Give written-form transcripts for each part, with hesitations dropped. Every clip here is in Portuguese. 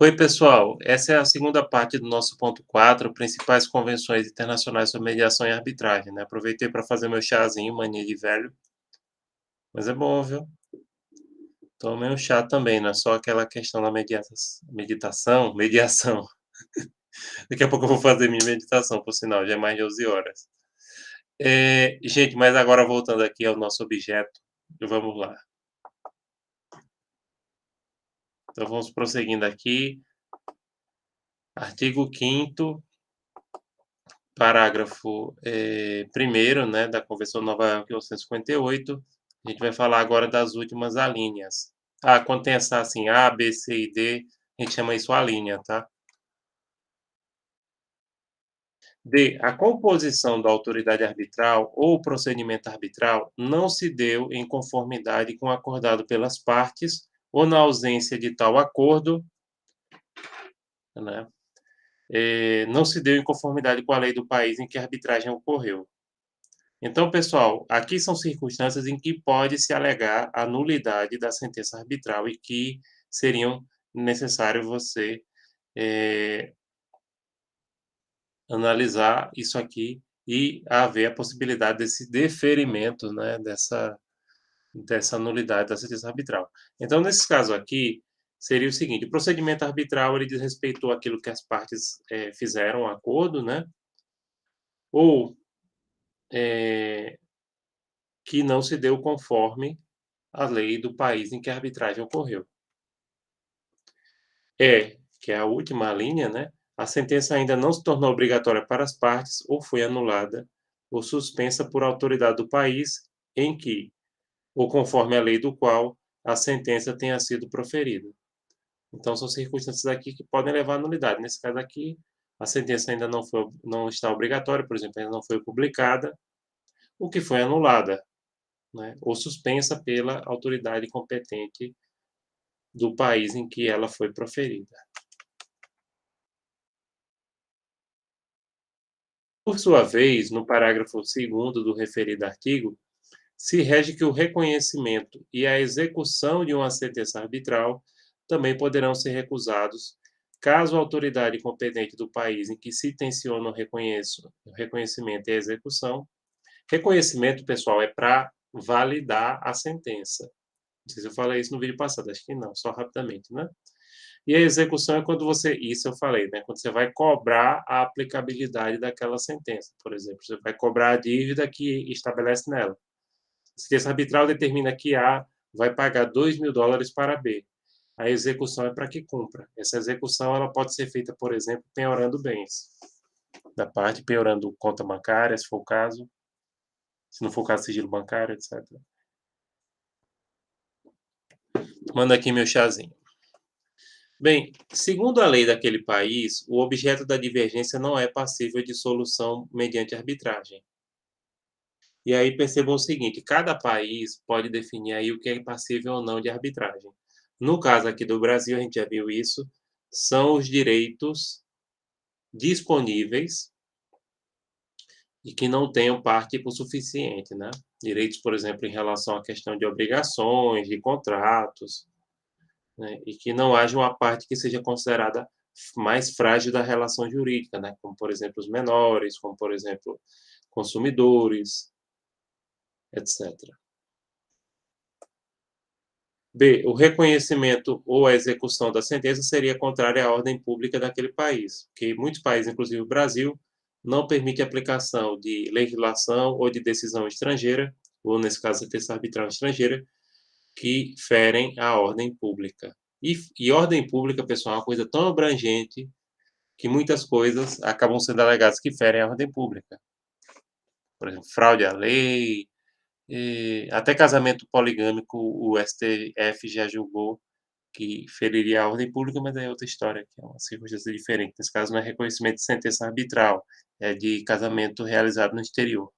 Oi, pessoal. Essa é a segunda parte do nosso ponto 4, principais convenções internacionais sobre mediação e arbitragem, né? Aproveitei para fazer meu chazinho, mania de velho, mas é bom, viu? Tomei um chá também, não é só aquela questão da mediação. Daqui a pouco eu vou fazer minha meditação, por sinal, já é mais de 11 horas. Gente, mas agora voltando aqui ao nosso objeto, vamos lá. Então vamos prosseguindo aqui. Artigo 5º, parágrafo 1º, né, da Convenção Nova York de 1958, a gente vai falar agora das últimas alíneas. Quando tem essa assim, A, B, C e D, a gente chama isso alínea, tá? D. A composição da autoridade arbitral ou procedimento arbitral não se deu em conformidade com o acordado pelas partes ou na ausência de tal acordo, né, não se deu em conformidade com a lei do país em que a arbitragem ocorreu. Então, pessoal, aqui são circunstâncias em que pode-se alegar a nulidade da sentença arbitral e que seriam necessário você analisar isso aqui e haver a possibilidade desse deferimento, né, dessa nulidade da sentença arbitral. Então, nesse caso aqui, seria o seguinte: o procedimento arbitral ele desrespeitou aquilo que as partes fizeram, um acordo, né, ou que não se deu conforme a lei do país em que a arbitragem ocorreu. Que é a última linha, né, a sentença ainda não se tornou obrigatória para as partes ou foi anulada ou suspensa por autoridade do país em que, ou conforme a lei do qual, a sentença tenha sido proferida. Então, são circunstâncias aqui que podem levar à nulidade. Nesse caso aqui, a sentença ainda não está obrigatória, por exemplo, ainda não foi publicada, o que foi anulada, né, ou suspensa pela autoridade competente do país em que ela foi proferida. Por sua vez, no parágrafo 2º do referido artigo, se rege que o reconhecimento e a execução de uma sentença arbitral também poderão ser recusados caso a autoridade competente do país em que se tenciona o reconhecimento e a execução. Reconhecimento, pessoal, é para validar a sentença. Não sei se eu falei isso no vídeo passado, acho que não, só rapidamente, né? E a execução é quando você, isso eu falei, né? Quando você vai cobrar a aplicabilidade daquela sentença. Por exemplo, você vai cobrar a dívida que estabelece nela. A sentença arbitral determina que A vai pagar $2.000 para B. A execução é para que cumpra. Essa execução ela pode ser feita, por exemplo, penhorando bens. Da parte, penhorando conta bancária, se for o caso. Se não for o caso, sigilo bancário, etc. Manda aqui meu chazinho. Bem, segundo a lei daquele país, o objeto da divergência não é passível de solução mediante arbitragem. E aí percebam o seguinte: cada país pode definir aí o que é passível ou não de arbitragem. No caso aqui do Brasil, a gente já viu isso, são os direitos disponíveis e que não tenham parte por suficiente, né? Direitos, por exemplo, em relação à questão de obrigações, de contratos, né, e que não haja uma parte que seja considerada mais frágil da relação jurídica, né, como, por exemplo, os menores, como, por exemplo, consumidores, etc. B. O reconhecimento ou a execução da sentença seria contrária à ordem pública daquele país, que muitos países, inclusive o Brasil, não permite a aplicação de legislação ou de decisão estrangeira, ou nesse caso, sentença arbitral estrangeira, que ferem a ordem pública. E ordem pública, pessoal, é uma coisa tão abrangente que muitas coisas acabam sendo alegadas que ferem a ordem pública. Por exemplo, fraude à lei, até casamento poligâmico, o STF já julgou que feriria a ordem pública, mas é outra história, que é uma circunstância diferente. Nesse caso, não é reconhecimento de sentença arbitral, é de casamento realizado no exterior.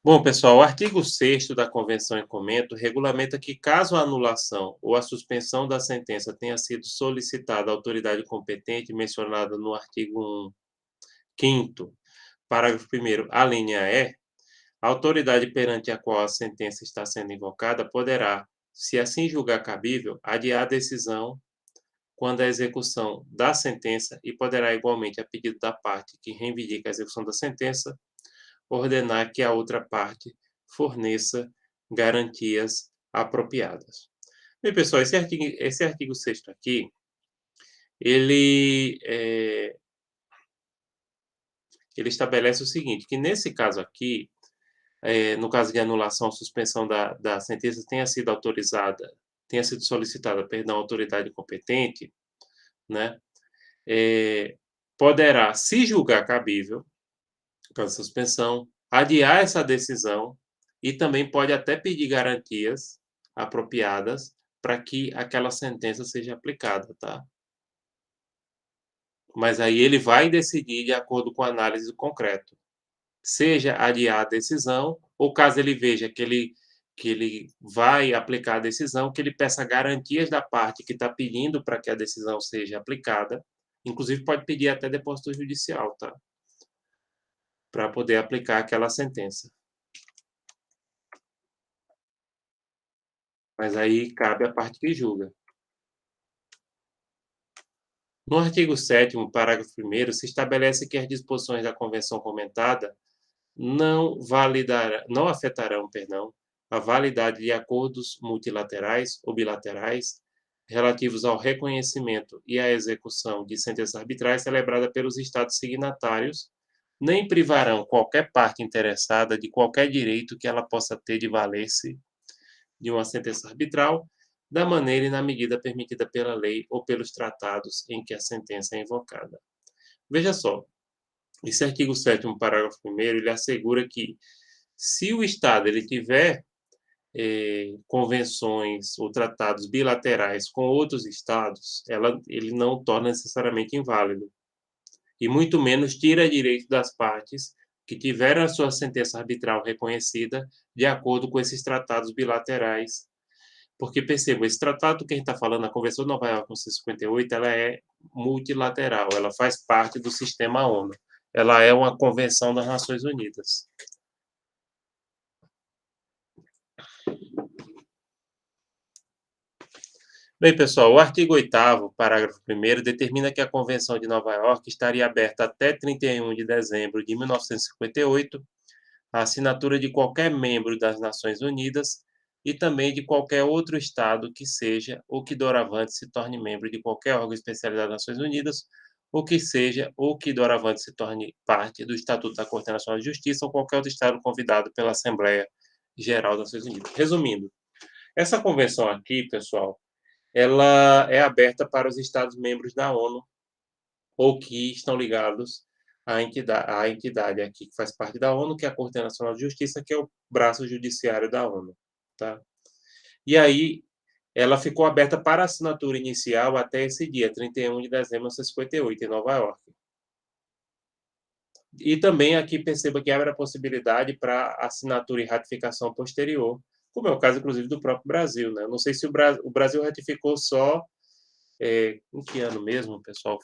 Bom, pessoal, o artigo 6º da Convenção em Comento regulamenta que, caso a anulação ou a suspensão da sentença tenha sido solicitada à autoridade competente mencionada no artigo 5º, parágrafo 1º, a linha E, A autoridade perante a qual a sentença está sendo invocada poderá, se assim julgar cabível, adiar a decisão quando a execução da sentença e poderá igualmente, a pedido da parte que reivindica a execução da sentença, ordenar que a outra parte forneça garantias apropriadas. Bem, pessoal, esse artigo 6º aqui, ele, ele estabelece o seguinte, que nesse caso aqui, no caso de anulação ou suspensão da sentença tenha sido solicitada, perdão, à autoridade competente, né, poderá, se julgar cabível, com a suspensão, adiar essa decisão e também pode até pedir garantias apropriadas para que aquela sentença seja aplicada, tá? Mas aí ele vai decidir de acordo com a análise do concreto. Seja adiar a decisão, ou caso ele veja que ele vai aplicar a decisão, que ele peça garantias da parte que está pedindo para que a decisão seja aplicada. Inclusive, pode pedir até depósito judicial, tá? Para poder aplicar aquela sentença. Mas aí cabe à parte que julga. No artigo 7º, parágrafo 1º, se estabelece que as disposições da convenção comentada não afetarão, perdão, a validade de acordos multilaterais ou bilaterais relativos ao reconhecimento e à execução de sentenças arbitrais celebradas pelos Estados signatários, nem privarão qualquer parte interessada de qualquer direito que ela possa ter de valer-se de uma sentença arbitral, da maneira e na medida permitida pela lei ou pelos tratados em que a sentença é invocada. Veja só, esse artigo 7º, parágrafo 1º, ele assegura que, se o Estado ele tiver convenções ou tratados bilaterais com outros Estados, ele não torna necessariamente inválido, e muito menos tira direito das partes que tiveram a sua sentença arbitral reconhecida de acordo com esses tratados bilaterais. Porque, perceba, esse tratado que a gente está falando, a Convenção de Nova York, 1958, ela é multilateral, ela faz parte do sistema ONU. Ela é uma convenção das Nações Unidas. Bem, pessoal, o artigo 8º, parágrafo 1º, determina que a Convenção de Nova York estaria aberta até 31 de dezembro de 1958 à assinatura de qualquer membro das Nações Unidas e também de qualquer outro Estado que seja ou que doravante se torne membro de qualquer órgão especializado das Nações Unidas, ou que seja ou que doravante se torne parte do Estatuto da Corte Nacional de Justiça ou qualquer outro Estado convidado pela Assembleia Geral das Nações Unidas. Resumindo, essa convenção aqui, pessoal, ela é aberta para os Estados-membros da ONU ou que estão ligados à entidade aqui que faz parte da ONU, que é a Corte Nacional de Justiça, que é o braço judiciário da ONU, tá? E aí, ela ficou aberta para assinatura inicial até esse dia, 31 de dezembro de 1958, em Nova York. E também aqui perceba que abre a possibilidade para assinatura e ratificação posterior, como é o caso, inclusive, do próprio Brasil, né? Não sei se o Brasil ratificou só, em que ano mesmo, pessoal?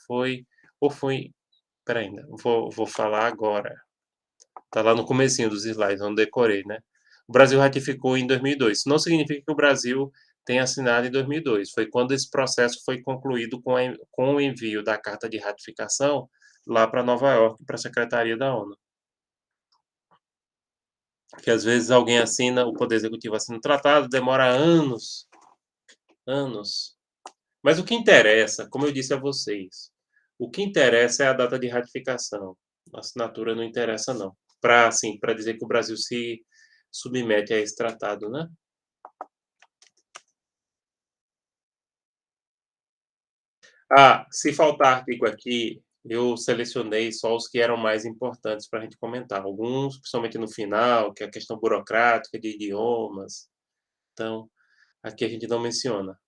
Espera ainda, vou falar agora. Está lá no comecinho dos slides, não decorei, né? O Brasil ratificou em 2002. Isso não significa que o Brasil tenha assinado em 2002. Foi quando esse processo foi concluído com o envio da carta de ratificação lá para Nova York, para a Secretaria da ONU. Que às vezes alguém assina, o Poder Executivo assina o tratado, demora anos, anos. Mas o que interessa, como eu disse a vocês, o que interessa é a data de ratificação. A assinatura não interessa, não. Para dizer que o Brasil se submete a esse tratado, né? Se faltar artigo aqui, eu selecionei só os que eram mais importantes para a gente comentar. Alguns, principalmente no final, que é a questão burocrática de idiomas. Então, aqui a gente não menciona.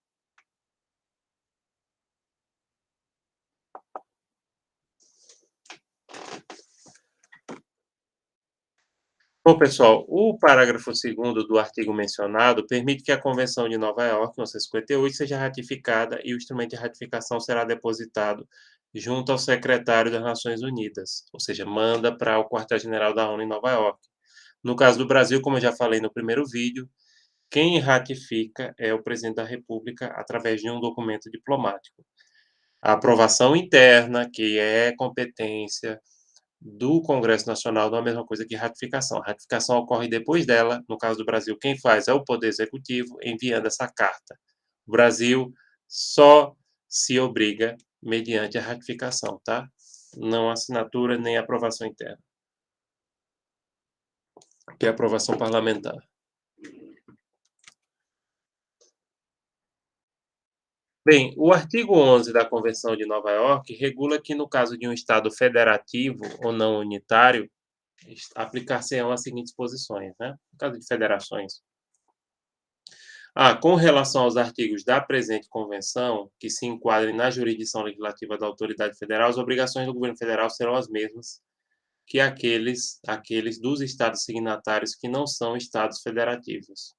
Bom, pessoal, o parágrafo 2º do artigo mencionado permite que a Convenção de Nova York, 1958, seja ratificada e o instrumento de ratificação será depositado junto ao secretário das Nações Unidas, ou seja, manda para o quartel-general da ONU em Nova York. No caso do Brasil, como eu já falei no primeiro vídeo, quem ratifica é o presidente da República através de um documento diplomático. A aprovação interna, que é competência do Congresso Nacional, não é a mesma coisa que ratificação. A ratificação ocorre depois dela. No caso do Brasil, quem faz é o Poder Executivo, enviando essa carta. O Brasil só se obriga mediante a ratificação, tá? Não assinatura nem aprovação interna, que é aprovação parlamentar. Bem, o artigo 11 da Convenção de Nova York regula que, no caso de um Estado federativo ou não unitário, aplicar-se-ão as seguintes posições, né? No caso de federações. Com relação aos artigos da presente convenção, que se enquadrem na jurisdição legislativa da autoridade federal, as obrigações do governo federal serão as mesmas que aqueles dos estados signatários que não são estados federativos.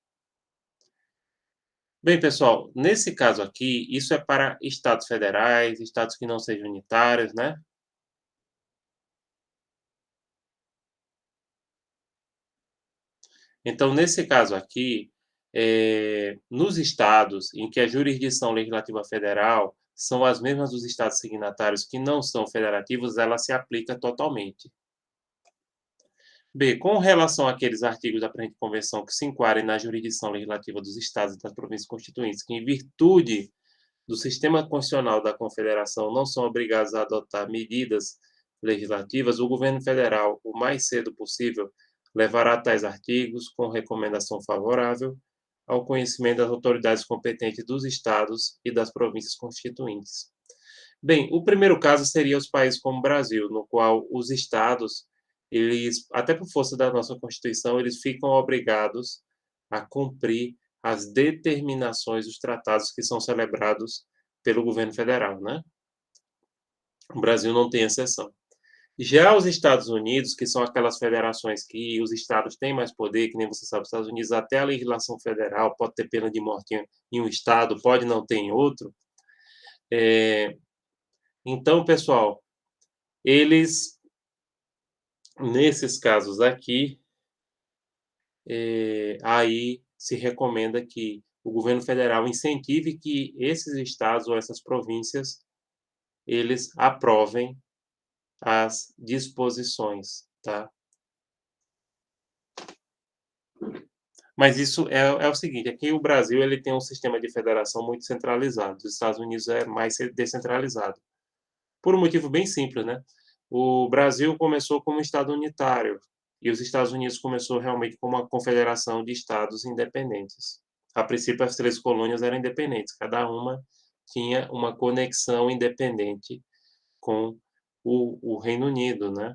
Bem, pessoal, nesse caso aqui, isso é para estados federais, estados que não sejam unitários, né? Então, nesse caso aqui, nos estados em que a jurisdição legislativa federal são as mesmas dos estados signatários que não são federativos, ela se aplica totalmente. B. Com relação àqueles artigos da presente convenção que se enquadrem na jurisdição legislativa dos estados e das províncias constituintes, que, em virtude do sistema constitucional da Confederação, não são obrigados a adotar medidas legislativas, o governo federal, o mais cedo possível, levará tais artigos, com recomendação favorável, ao conhecimento das autoridades competentes dos estados e das províncias constituintes. Bem, o primeiro caso seria os países como o Brasil, no qual os estados, eles, até por força da nossa Constituição, eles ficam obrigados a cumprir as determinações dos tratados que são celebrados pelo governo federal, né? O Brasil não tem exceção. Já os Estados Unidos, que são aquelas federações que os estados têm mais poder, que nem você sabe, os Estados Unidos, até a legislação federal pode ter pena de morte em um estado, pode não ter em outro. Então, pessoal, eles, nesses casos aqui, aí se recomenda que o governo federal incentive que esses estados ou essas províncias, eles aprovem as disposições, tá? Mas isso é o seguinte, aqui o Brasil ele tem um sistema de federação muito centralizado, os Estados Unidos é mais descentralizado. Por um motivo bem simples, né? O Brasil começou como um estado unitário e os Estados Unidos começou realmente como uma confederação de estados independentes. A princípio, as 3 colônias eram independentes, cada uma tinha uma conexão independente com o Reino Unido, né?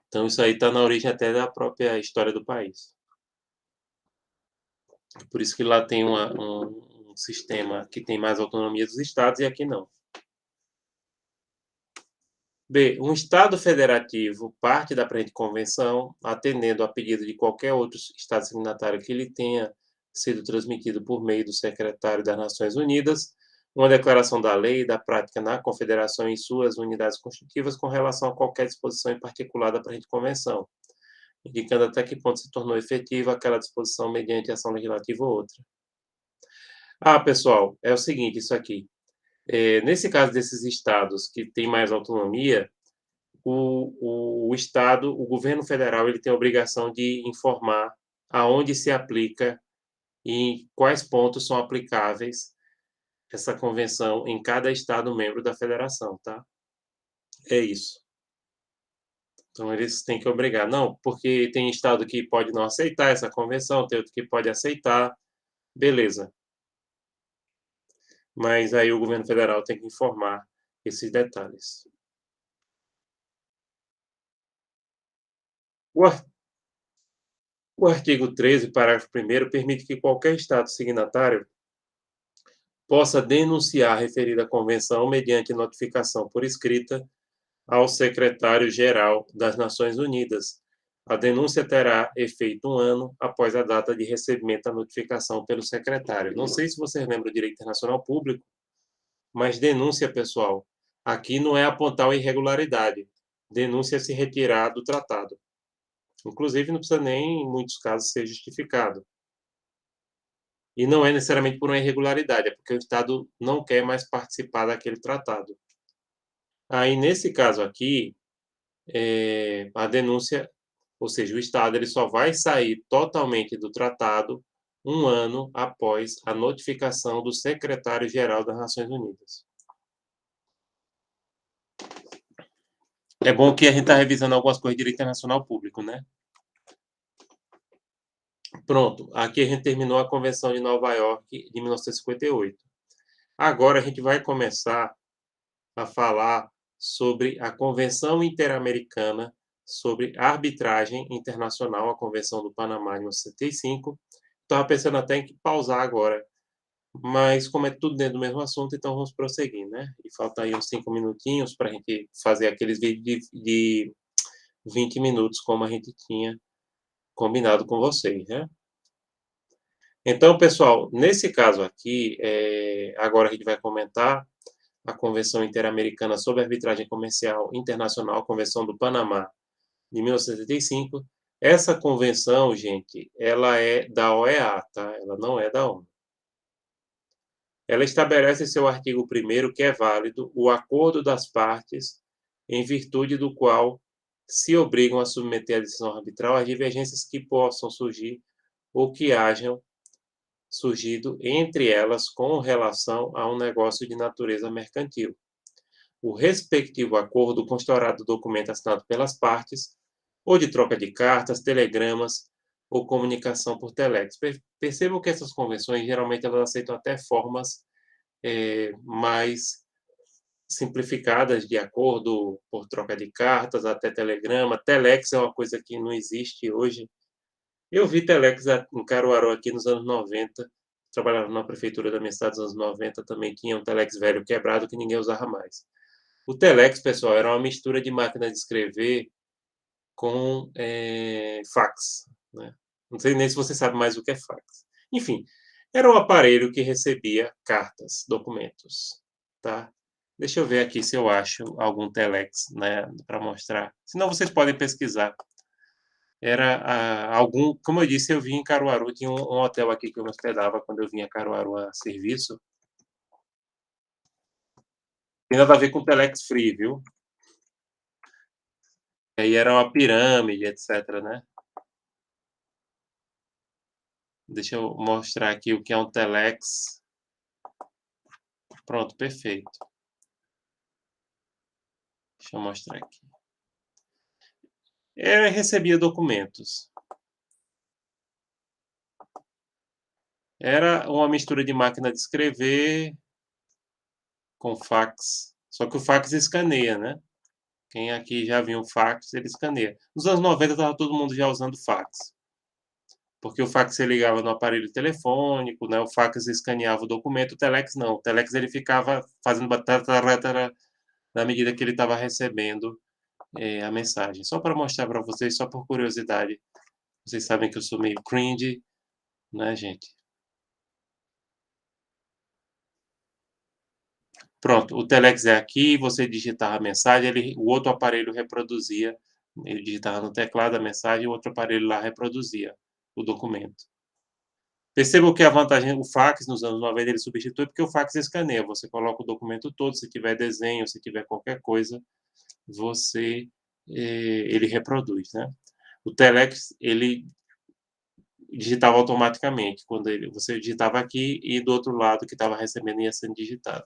Então, isso aí está na origem até da própria história do país. Por isso que lá tem um sistema que tem mais autonomia dos estados e aqui não. B. Um Estado federativo parte da presente convenção, atendendo a pedido de qualquer outro Estado signatário que lhe tenha sido transmitido por meio do secretário das Nações Unidas, uma declaração da lei e da prática na Confederação e em suas unidades constitutivas com relação a qualquer disposição em particular da presente convenção, indicando até que ponto se tornou efetiva aquela disposição mediante ação legislativa ou outra. Pessoal, é o seguinte, isso aqui. Nesse caso desses estados que têm mais autonomia, o Estado, o governo federal, ele tem a obrigação de informar aonde se aplica e em quais pontos são aplicáveis essa convenção em cada Estado membro da federação, tá? É isso. Então, eles têm que obrigar. Não, porque tem Estado que pode não aceitar essa convenção, tem outro que pode aceitar, beleza. Mas aí o governo federal tem que informar esses detalhes. O ar o artigo 13, parágrafo 1º, permite que qualquer Estado signatário possa denunciar a referida convenção mediante notificação por escrita ao secretário-geral das Nações Unidas. A denúncia terá efeito 1 ano após a data de recebimento da notificação pelo secretário. Não sei se vocês lembram do direito internacional público, mas denúncia, pessoal, aqui não é apontar uma irregularidade. denúncia se retirar do tratado. Inclusive, não precisa nem, em muitos casos, ser justificado. E não é necessariamente por uma irregularidade, é porque o Estado não quer mais participar daquele tratado. Aí, nesse caso aqui, a denúncia, ou seja, o Estado ele só vai sair totalmente do tratado 1 ano após a notificação do secretário-geral das Nações Unidas. É bom que a gente está revisando algumas coisas de direito internacional público, né? Pronto, aqui a gente terminou a Convenção de Nova York de 1958. Agora a gente vai começar a falar sobre a Convenção Interamericana sobre Arbitragem Internacional, a Convenção do Panamá de 1965. Estava pensando até em pausar agora, mas como é tudo dentro do mesmo assunto, então vamos prosseguir, né? E falta aí uns 5 minutinhos para a gente fazer aqueles vídeos de 20 minutos, como a gente tinha combinado com vocês, né? Então, pessoal, nesse caso aqui, agora a gente vai comentar a Convenção Interamericana sobre Arbitragem Comercial Internacional, a Convenção do Panamá, de 1975. Essa convenção, gente, ela é da OEA, tá? Ela não é da ONU. Ela estabelece em seu artigo 1º que é válido o acordo das partes, em virtude do qual se obrigam a submeter à decisão arbitral as divergências que possam surgir ou que hajam surgido entre elas com relação a um negócio de natureza mercantil. O respectivo acordo constará do documento assinado pelas partes, ou de troca de cartas, telegramas ou comunicação por telex. Percebam que essas convenções, geralmente, elas aceitam até formas mais simplificadas de acordo por troca de cartas, até telegrama. Telex é uma coisa que não existe hoje. Eu vi telex em Caruaru aqui nos anos 90, trabalhava na prefeitura da minha cidade nos anos 90, também tinha um telex velho quebrado que ninguém usava mais. O telex, pessoal, era uma mistura de máquina de escrever com fax, né? Não sei nem se você sabe mais o que é fax. Enfim, era um aparelho que recebia cartas, documentos, tá? Deixa eu ver aqui se eu acho algum telex, né, para mostrar. Senão vocês podem pesquisar. Era algum, como eu disse, eu vim em Caruaru, tinha um hotel aqui que eu me hospedava quando eu vinha a Caruaru a serviço. Tem nada a ver com telex free, viu? Aí era uma pirâmide, etc, né? Deixa eu mostrar aqui o que é um telex. Pronto, perfeito. Deixa eu mostrar aqui. Eu recebia documentos. Era uma mistura de máquina de escrever com fax. Só que o fax escaneia, né? Quem aqui já viu um fax, ele escaneia. Nos anos 90 estava todo mundo já usando fax. Porque o fax você ligava no aparelho telefônico, né? O fax escaneava o documento, o telex não. O telex ele ficava fazendo batata na medida que ele estava recebendo a mensagem. Só para mostrar para vocês, só por curiosidade. Vocês sabem que eu sou meio cringe, né, gente? Pronto, o telex é aqui, você digitava a mensagem, o outro aparelho reproduzia. Ele digitava no teclado a mensagem e o outro aparelho lá reproduzia o documento. Percebam que a vantagem, o fax nos anos 90 ele substitui porque o fax escaneia. Você coloca o documento todo, se tiver desenho, se tiver qualquer coisa, ele reproduz, né? O telex, ele digitava automaticamente, quando você digitava aqui e do outro lado que estava recebendo ia sendo digitado.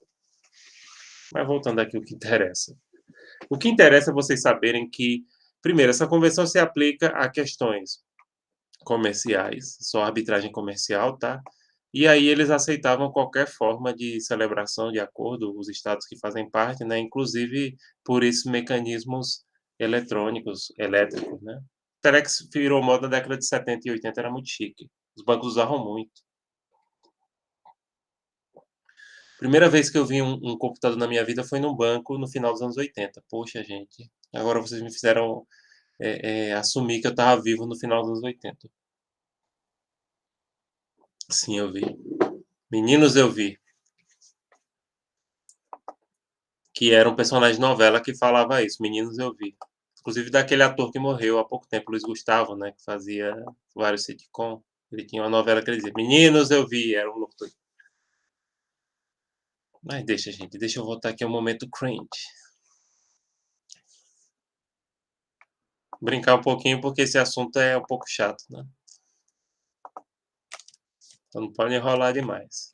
Mas voltando aqui o que interessa. O que interessa é vocês saberem que, primeiro, essa convenção se aplica a questões comerciais, só arbitragem comercial, tá? E aí eles aceitavam qualquer forma de celebração de acordo, os estados que fazem parte, né? Inclusive por esses mecanismos eletrônicos, elétricos, né? O telex virou moda na década de 70 e 80, era muito chique. Os bancos usavam muito. Primeira vez que eu vi um computador na minha vida foi num banco no final dos anos 80. Poxa, gente. Agora vocês me fizeram assumir que eu estava vivo no final dos anos 80. Sim, eu vi. Meninos, eu vi. Que era um personagem de novela que falava isso. Meninos, eu vi. Inclusive daquele ator que morreu há pouco tempo, Luiz Gustavo, né, que fazia vários sitcom. Ele tinha uma novela que ele dizia: "Meninos, eu vi", era um locutor. Mas deixa, gente, deixa eu voltar aqui ao momento cringe. Brincar um pouquinho, porque esse assunto é um pouco chato, né, então não pode enrolar demais.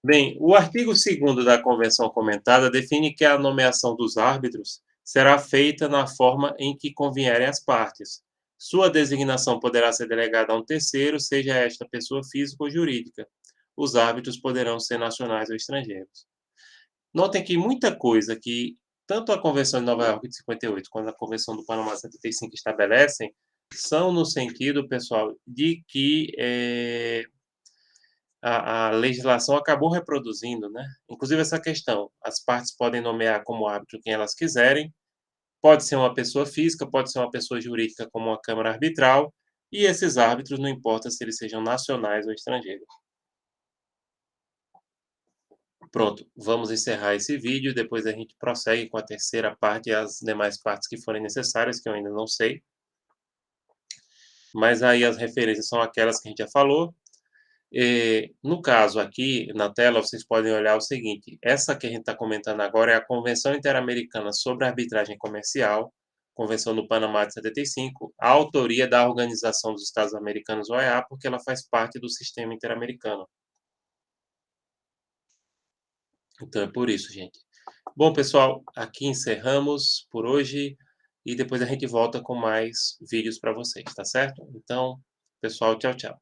Bem, o artigo 2º da Convenção Comentada define que a nomeação dos árbitros será feita na forma em que convierem às partes. Sua designação poderá ser delegada a um terceiro, seja esta pessoa física ou jurídica. Os árbitros poderão ser nacionais ou estrangeiros. Notem que muita coisa que tanto a Convenção de Nova York de 58 quanto a Convenção do Panamá de 75 estabelecem são no sentido, pessoal, de que a legislação acabou reproduzindo, né? Inclusive essa questão, as partes podem nomear como árbitro quem elas quiserem, pode ser uma pessoa física, pode ser uma pessoa jurídica como uma câmara arbitral, e esses árbitros não importa se eles sejam nacionais ou estrangeiros. Pronto, vamos encerrar esse vídeo, depois a gente prossegue com a terceira parte e as demais partes que forem necessárias, que eu ainda não sei. Mas aí as referências são aquelas que a gente já falou. No caso aqui, na tela, vocês podem olhar o seguinte: essa que a gente está comentando agora é a Convenção Interamericana sobre Arbitragem Comercial, Convenção do Panamá de 75, a autoria da Organização dos Estados Americanos, OEA, porque ela faz parte do sistema interamericano. Então é por isso, gente. Bom, pessoal, aqui encerramos por hoje e depois a gente volta com mais vídeos para vocês, tá certo? Então, pessoal, tchau, tchau.